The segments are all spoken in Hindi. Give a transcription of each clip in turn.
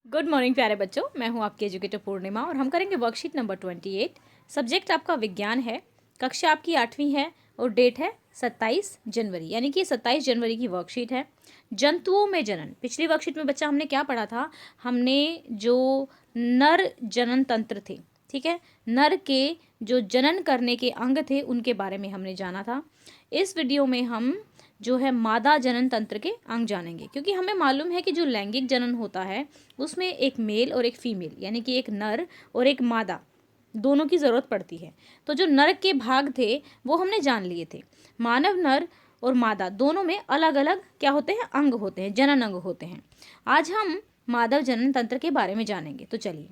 गुड मॉर्निंग प्यारे बच्चों, मैं हूं आपकी एजुकेटर पूर्णिमा और हम करेंगे वर्कशीट नंबर 28। सब्जेक्ट आपका विज्ञान है, कक्षा आपकी 8वीं है और डेट है 27 जनवरी, यानी कि 27 जनवरी की वर्कशीट है। जंतुओं में जनन। पिछली वर्कशीट में बच्चा हमने क्या पढ़ा था? हमने जो नर जनन तंत्र थे, ठीक है, नर के जो जनन करने के अंग थे उनके बारे में हमने जाना था। इस वीडियो में हम जो है मादा जनन तंत्र के अंग जानेंगे, क्योंकि हमें मालूम है कि जो लैंगिक जनन होता है उसमें एक मेल और एक फीमेल, यानी कि एक नर और एक मादा, दोनों की ज़रूरत पड़ती है। तो जो नर के भाग थे वो हमने जान लिए थे। मानव नर और मादा दोनों में अलग अलग क्या होते हैं? अंग होते हैं, जनन अंग होते हैं। आज हम मानव जनन तंत्र के बारे में जानेंगे। तो चलिए,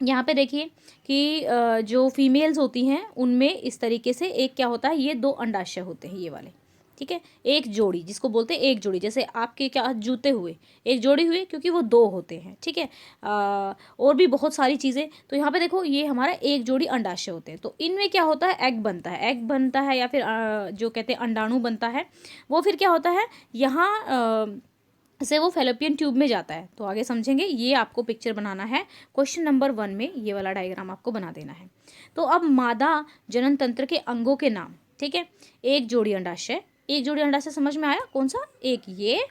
यहाँ पे देखिए कि जो फीमेल्स होती हैं उनमें इस तरीके से एक क्या होता है, ये दो अंडाशय होते हैं, ये वाले, ठीक है। एक जोड़ी, जिसको बोलते हैं एक जोड़ी, जैसे आपके क्या जूते हुए एक जोड़ी हुए, क्योंकि वो दो होते हैं, ठीक है। और भी बहुत सारी चीज़ें। तो यहाँ पे देखो, ये हमारा एक जोड़ी अंडाशय होते हैं। तो इनमें क्या होता है? एग बनता है, एग बनता है, या फिर जो कहते हैं अंडाणु बनता है। वो फिर क्या होता है यहाँ से वो फेलोपियन ट्यूब में जाता है। तो आगे समझेंगे। ये आपको पिक्चर बनाना है क्वेश्चन नंबर 1 में, ये वाला डायग्राम आपको बना देना है। तो अब मादा जनन तंत्र के अंगों के नाम, ठीक है। एक जोड़ी अंडाशय, एक जोड़ी अंडाशय समझ में आया? कौन सा? एक ये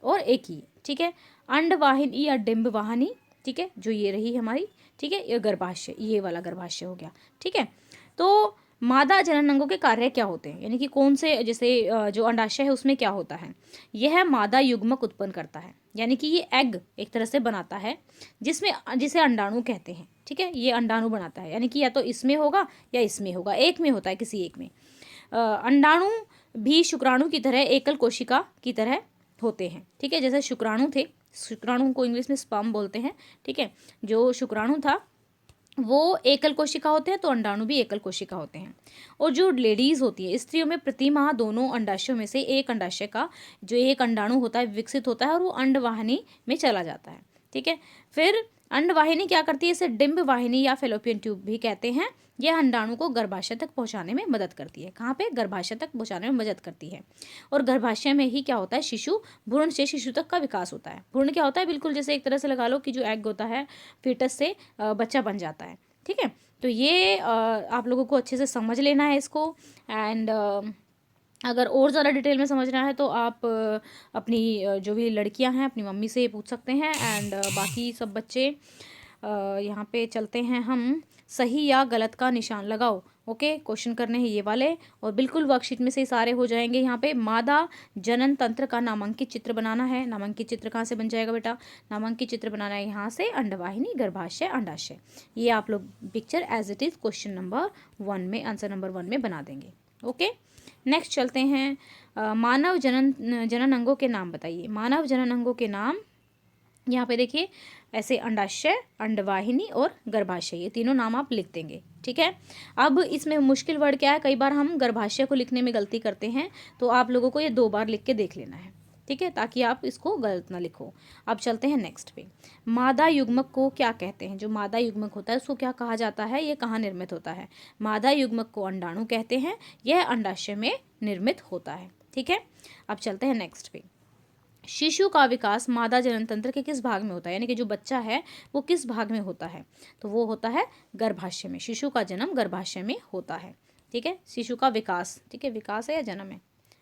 और एक ये, ठीक है। अंडवाहिनी या डिंबवाहिनी, ठीक है, जो ये रही हमारी, ठीक है। ये गर्भाशय, ये वाला गर्भाशय हो गया, ठीक है। तो मादा जनन अंगों के कार्य क्या होते हैं, यानी कि कौन से, जैसे जो अंडाशय है उसमें क्या होता है? यह मादा युग्मक उत्पन्न करता है, यानी कि ये एग एक तरह से बनाता है, जिसमें जिसे अंडाणु कहते हैं, ठीक है। ये अंडाणु बनाता है, यानी कि या तो इसमें होगा या इसमें होगा, एक में होता है, किसी एक में। अंडाणु भी शुक्राणु की तरह एकल कोशिका की तरह होते हैं, ठीक है। जैसे शुक्राणु थे, शुक्राणु को इंग्लिश में स्पर्म बोलते हैं, ठीक है। जो शुक्राणु था वो एकल कोशिका होते हैं, तो अंडाणु भी एकल कोशिका होते हैं। और जो लेडीज होती है, स्त्रियों में प्रति माह दोनों अंडाशयों में से एक अंडाशय का जो एक अंडाणु होता है विकसित होता है और वो अंडवाहिनी में चला जाता है, ठीक है। फिर अंडवाहिनी क्या करती है? इसे डिंब वाहिनी या फेलोपियन ट्यूब भी कहते हैं। यह अंडाणु को गर्भाशय तक पहुंचाने में मदद करती है। कहाँ पे? गर्भाशय तक पहुंचाने में मदद करती है। और गर्भाशय में ही क्या होता है? शिशु, भ्रूण से शिशु तक का विकास होता है। भ्रूण क्या होता है? बिल्कुल जैसे एक तरह से लगा लो कि जो एग होता है, फीटस से बच्चा बन जाता है, ठीक है। तो ये आप लोगों को अच्छे से समझ लेना है इसको। एंड अगर और ज़्यादा डिटेल में समझना है तो आप अपनी जो भी लड़कियां हैं अपनी मम्मी से पूछ सकते हैं। एंड बाकी सब बच्चे यहाँ पे चलते हैं हम। सही या गलत का निशान लगाओ। ओके, क्वेश्चन करने हैं ये वाले और बिल्कुल वर्कशीट में से ही सारे हो जाएंगे। यहाँ पे मादा जनन तंत्र का नामांकित चित्र बनाना है। नामांकित चित्र कहाँ से बन जाएगा बेटा? नामांकित चित्र बनाना है यहाँ से, अंडवाहिनी, गर्भाशय, अंडाशय। ये आप लोग picture as it is question number 1 में, आंसर नंबर 1 में बना देंगे। ओके, नेक्स्ट चलते हैं। मानव जनन अंगों के नाम बताइए। मानव जनन अंगों के नाम यहाँ पे देखिए, ऐसे अंडाशय, अंडवाहिनी और गर्भाशय, ये तीनों नाम आप लिख देंगे, ठीक है। अब इसमें मुश्किल वर्ड क्या है? कई बार हम गर्भाशय को लिखने में गलती करते हैं, तो आप लोगों को ये 2 बार लिख के देख लेना है, ठीक है, ताकि आप इसको गलत ना लिखो। अब चलते हैं नेक्स्ट पे। मादा युग्मक को क्या कहते हैं? जो मादा युग्मक होता है उसको क्या कहा जाता है? ये कहाँ निर्मित होता है? मादा युग्मक को अंडाणु कहते हैं। यह अंडाशय में निर्मित होता है, ठीक है। अब चलते हैं नेक्स्ट पे। शिशु का विकास मादा जनन तंत्र के किस भाग में होता है, यानी कि जो बच्चा है वो किस भाग में होता है? तो वो होता है गर्भाशय में। शिशु का जन्म गर्भाशय में होता है, ठीक है। शिशु का विकास, ठीक है, विकास है या जन्म है?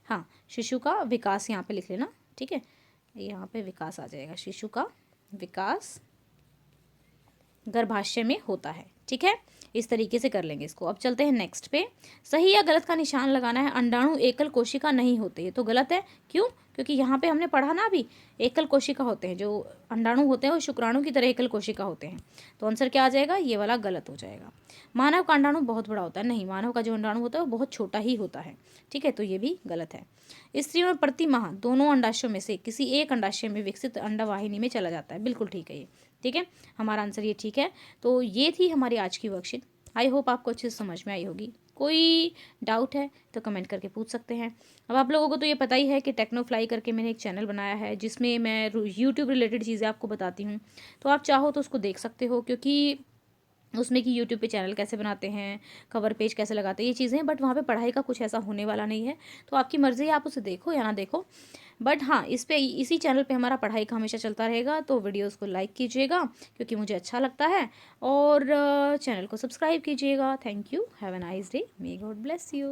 हाँ, शिशु का विकास यहाँ पे लिख लेना, ठीक है। यहाँ पे विकास आ जाएगा। शिशु का विकास गर्भाशय में होता है, ठीक है। इस तरीके से कर लेंगे इसको। अब चलते हैं नेक्स्ट पे। सही या गलत का निशान लगाना है। अंडाणु एकल कोशिका नहीं होते, ये तो गलत है। क्यों? क्योंकि यहाँ पे हमने पढ़ा ना अभी, एकल कोशिका होते हैं। जो अंडाणु होते हैं वो शुक्राणु की तरह एकल कोशिका होते हैं। तो आंसर क्या आ जाएगा? ये वाला गलत हो जाएगा। मानव का अंडाणु बहुत बड़ा होता है। नहीं, मानव का जो अंडाणु होता है वो बहुत छोटा ही होता है, ठीक है। तो ये भी गलत है। स्त्रियों में प्रति माह दोनों अंडाशयों में से किसी एक अंडाशय में विकसित अंडवाहिनी में चला जाता है। बिल्कुल ठीक है ये, ठीक है। हमारा आंसर ये ठीक है। तो ये थी हमारी आज की वर्कशीट। आई होप आपको अच्छे से समझ में आई होगी। कोई डाउट है तो कमेंट करके पूछ सकते हैं। अब आप लोगों को तो ये पता ही है कि टेक्नोफ्लाई करके मैंने एक चैनल बनाया है जिसमें मैं यूट्यूब रिलेटेड चीज़ें आपको बताती हूँ। तो आप चाहो तो उसको देख सकते हो, क्योंकि उसमें कि यूट्यूब पे चैनल कैसे बनाते हैं, कवर पेज कैसे लगाते हैं, ये चीज़ें हैं। बट वहाँ पे पढ़ाई का कुछ ऐसा होने वाला नहीं है, तो आपकी मर्ज़ी है, आप उसे देखो या ना देखो। बट हाँ, इस पे इसी चैनल पे हमारा पढ़ाई का हमेशा चलता रहेगा, तो वीडियोज़ को लाइक कीजिएगा क्योंकि मुझे अच्छा लगता है, और चैनल को सब्सक्राइब कीजिएगा। Thank you, have a nice day, may God bless you.